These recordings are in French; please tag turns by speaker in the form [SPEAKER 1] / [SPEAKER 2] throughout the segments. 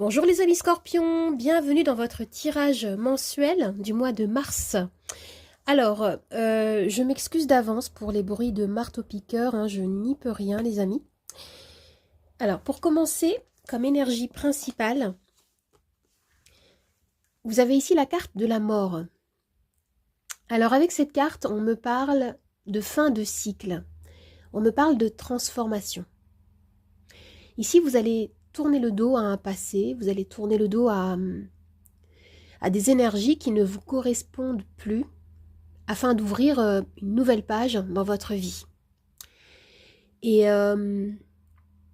[SPEAKER 1] Bonjour les amis scorpions, bienvenue dans votre tirage mensuel du mois de mars. Alors, je m'excuse d'avance pour les bruits de marteau-piqueur, hein, je n'y peux rien les amis. Alors, pour commencer, comme énergie principale, vous avez ici la carte de la mort. Alors avec cette carte, on me parle de fin de cycle, on me parle de transformation. Ici, vous allez tourner le dos à un passé, vous allez tourner le dos à des énergies qui ne vous correspondent plus, afin d'ouvrir une nouvelle page dans votre vie. Et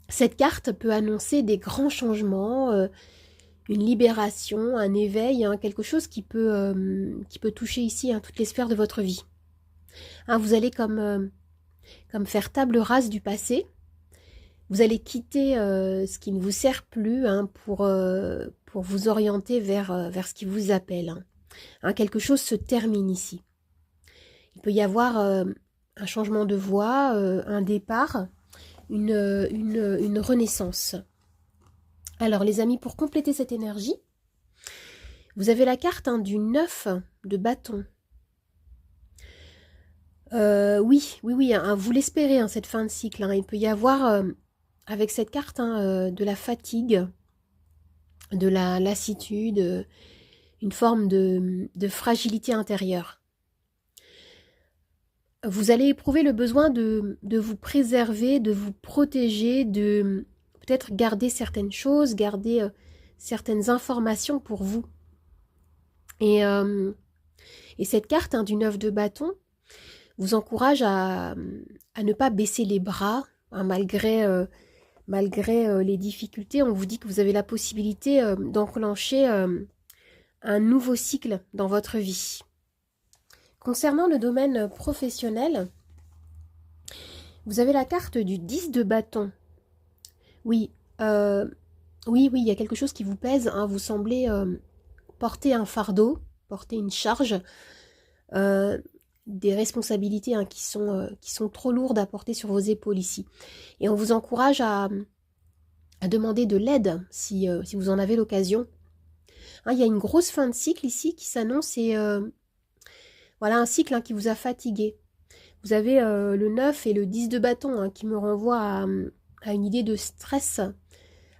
[SPEAKER 1] cette carte peut annoncer des grands changements, une libération, un éveil, hein, quelque chose qui peut toucher ici toutes les sphères de votre vie. Vous allez comme faire table rase du passé. Vous allez quitter ce qui ne vous sert plus pour vous orienter vers ce qui vous appelle. Quelque chose se termine ici. Il peut y avoir un changement de voie, un départ, une renaissance. Alors les amis, pour compléter cette énergie, vous avez la carte du 9 de bâton. Oui, vous l'espérez, cette fin de cycle. Il peut y avoir, avec cette carte, de la fatigue, de la lassitude, une forme de fragilité intérieure. Vous allez éprouver le besoin de vous préserver, de vous protéger, de peut-être garder certaines choses, garder certaines informations pour vous. Et cette carte du 9 de bâton vous encourage à ne pas baisser les bras, malgré les difficultés. On vous dit que vous avez la possibilité d'enclencher un nouveau cycle dans votre vie. Concernant le domaine professionnel, vous avez la carte du 10 de bâton. Oui, il y a quelque chose qui vous pèse. Vous semblez porter un fardeau, porter une charge, des responsabilités qui sont trop lourdes à porter sur vos épaules ici. Et on vous encourage à demander de l'aide si vous en avez l'occasion. Il y a une grosse fin de cycle ici qui s'annonce et voilà un cycle qui vous a fatigué. Vous avez le 9 et le 10 de bâton qui me renvoient à une idée de stress,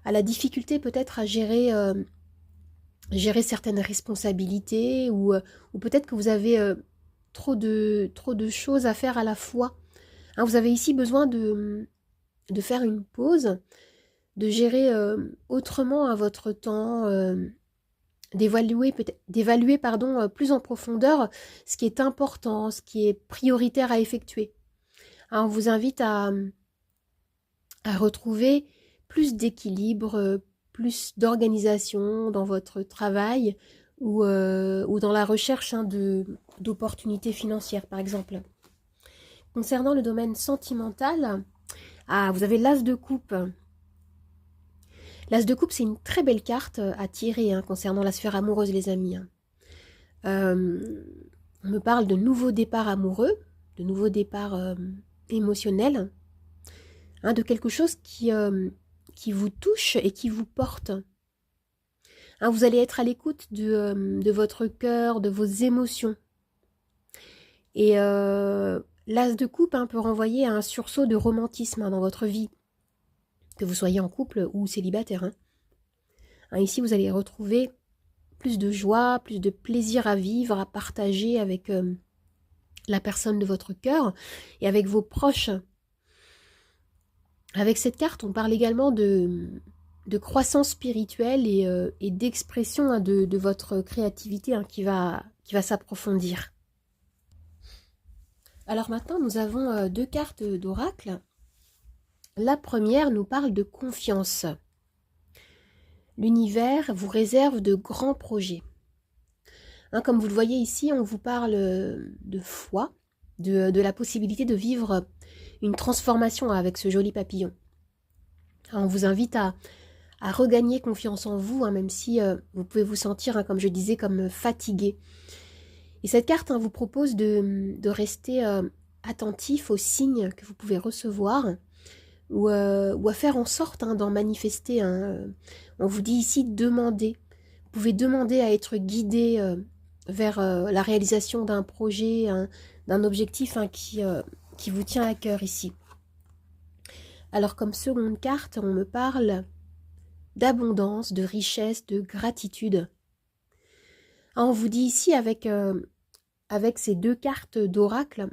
[SPEAKER 1] à la difficulté peut-être à gérer certaines responsabilités ou peut-être que vous avez trop de choses à faire à la fois. Vous avez ici besoin de faire une pause, de gérer autrement à votre temps, d'évaluer plus en profondeur ce qui est important, ce qui est prioritaire à effectuer. On vous invite à retrouver plus d'équilibre, plus d'organisation dans votre travail ou dans la recherche d'opportunités financières par exemple. Concernant le domaine sentimental, vous avez l'As de coupe. L'As de coupe, c'est une très belle carte à tirer concernant la sphère amoureuse, les amis. On me parle de nouveaux départs amoureux, de nouveaux départs émotionnels, de quelque chose qui vous touche et qui vous porte. Vous allez être à l'écoute de votre cœur, de vos émotions. Et l'As de coupe peut renvoyer à un sursaut de romantisme dans votre vie, que vous soyez en couple ou célibataire. Ici, vous allez retrouver plus de joie, plus de plaisir à vivre, à partager avec la personne de votre cœur et avec vos proches. Avec cette carte, on parle également de croissance spirituelle et d'expression de votre créativité qui va s'approfondir. Alors maintenant, nous avons deux cartes d'oracle. La première nous parle de confiance. L'univers vous réserve de grands projets. Comme vous le voyez ici, on vous parle de foi, de la possibilité de vivre une transformation avec ce joli papillon. On vous invite à regagner confiance en vous, même si vous pouvez vous sentir, comme je disais, comme fatigué. Et cette carte vous propose de rester attentif aux signes que vous pouvez recevoir, ou à faire en sorte d'en manifester. On vous dit ici demander. Vous pouvez demander à être guidé vers la réalisation d'un projet, d'un objectif qui vous tient à cœur ici. Alors comme seconde carte, on me parle d'abondance, de richesse, de gratitude. On vous dit ici avec ces deux cartes d'oracle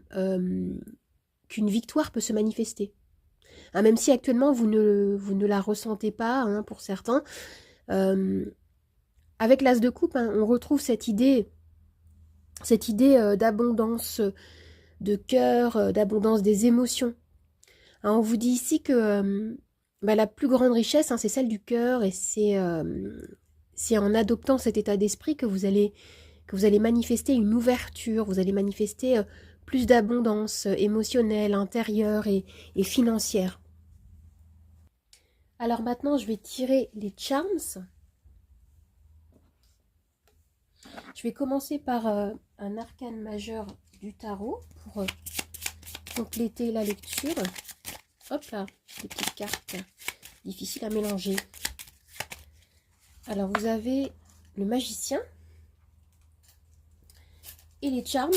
[SPEAKER 1] qu'une victoire peut se manifester. Même si actuellement vous ne la ressentez pas pour certains, avec l'as de coupe, on retrouve cette idée d'abondance de cœur, d'abondance des émotions. On vous dit ici que la plus grande richesse, c'est celle du cœur, et c'est en adoptant cet état d'esprit que vous allez manifester une ouverture, vous allez manifester plus d'abondance émotionnelle, intérieure et financière. Alors maintenant, je vais tirer les charms. Je vais commencer par un arcane majeur du tarot pour compléter la lecture. Hop là, des petites cartes difficiles à mélanger. Alors vous avez le magicien et les charms.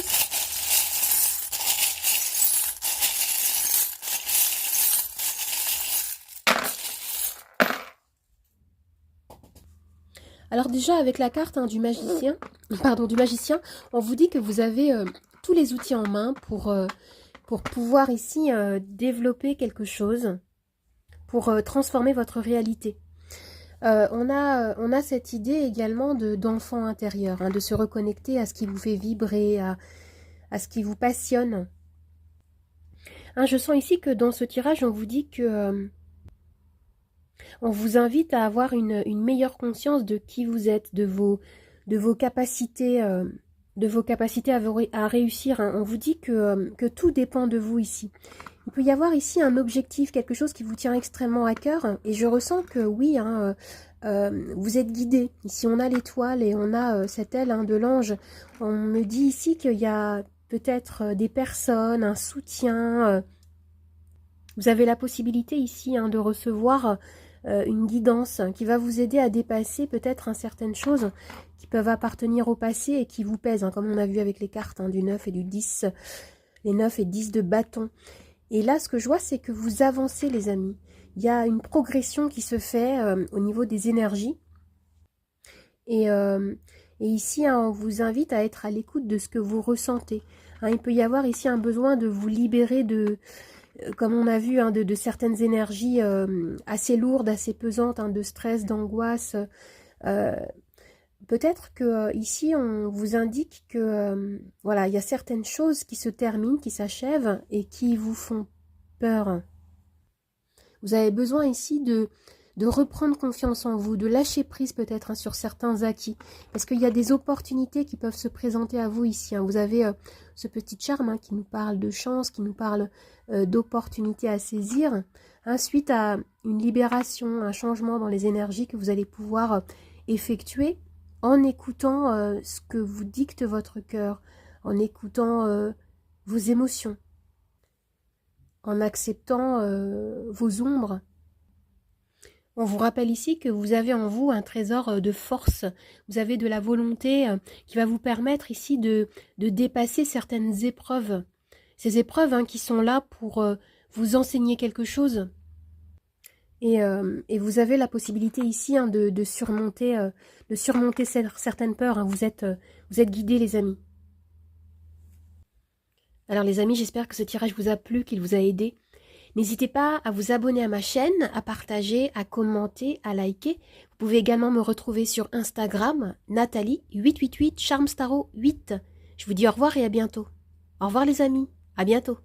[SPEAKER 1] Alors déjà avec la carte du magicien, on vous dit que vous avez tous les outils en main pour pouvoir ici développer quelque chose, pour transformer votre réalité. On a cette idée également d'enfant intérieur, de se reconnecter à ce qui vous fait vibrer, à ce qui vous passionne. Je sens ici que dans ce tirage, on vous dit que on vous invite à avoir une meilleure conscience de qui vous êtes, de vos capacités, à réussir. On vous dit que tout dépend de vous ici. Il peut y avoir ici un objectif, quelque chose qui vous tient extrêmement à cœur. Et je ressens que oui, vous êtes guidé. Ici, on a l'étoile et on a cette aile de l'ange. On me dit ici qu'il y a peut-être des personnes, un soutien. Vous avez la possibilité ici de recevoir une guidance qui va vous aider à dépasser peut-être certaines choses qui peuvent appartenir au passé et qui vous pèsent, comme on a vu avec les cartes du 9 et du 10, les 9 et 10 de bâton. Et là, ce que je vois, c'est que vous avancez, les amis. Il y a une progression qui se fait au niveau des énergies. Et ici, on vous invite à être à l'écoute de ce que vous ressentez. Il peut y avoir ici un besoin de vous libérer comme on a vu, de certaines énergies assez lourdes, assez pesantes, de stress, d'angoisse. Peut-être que ici on vous indique que voilà, il y a certaines choses qui se terminent, qui s'achèvent et qui vous font peur. Vous avez besoin ici de reprendre confiance en vous, de lâcher prise peut-être sur certains acquis, parce qu'il y a des opportunités qui peuvent se présenter à vous ici. Vous avez ce petit charme qui nous parle de chance, qui nous parle d'opportunités à saisir, suite à une libération, un changement dans les énergies que vous allez pouvoir effectuer en écoutant ce que vous dicte votre cœur, en écoutant vos émotions, en acceptant vos ombres. On vous rappelle ici que vous avez en vous un trésor de force, vous avez de la volonté qui va vous permettre ici de dépasser certaines épreuves. Ces épreuves qui sont là pour vous enseigner quelque chose. Et vous avez la possibilité ici de surmonter certaines peurs. Vous êtes guidés, les amis. Alors les amis, j'espère que ce tirage vous a plu, qu'il vous a aidé. N'hésitez pas à vous abonner à ma chaîne, à partager, à commenter, à liker. Vous pouvez également me retrouver sur Instagram, Nathalie888 Charms Tarot 8. Je vous dis au revoir et à bientôt. Au revoir les amis, à bientôt.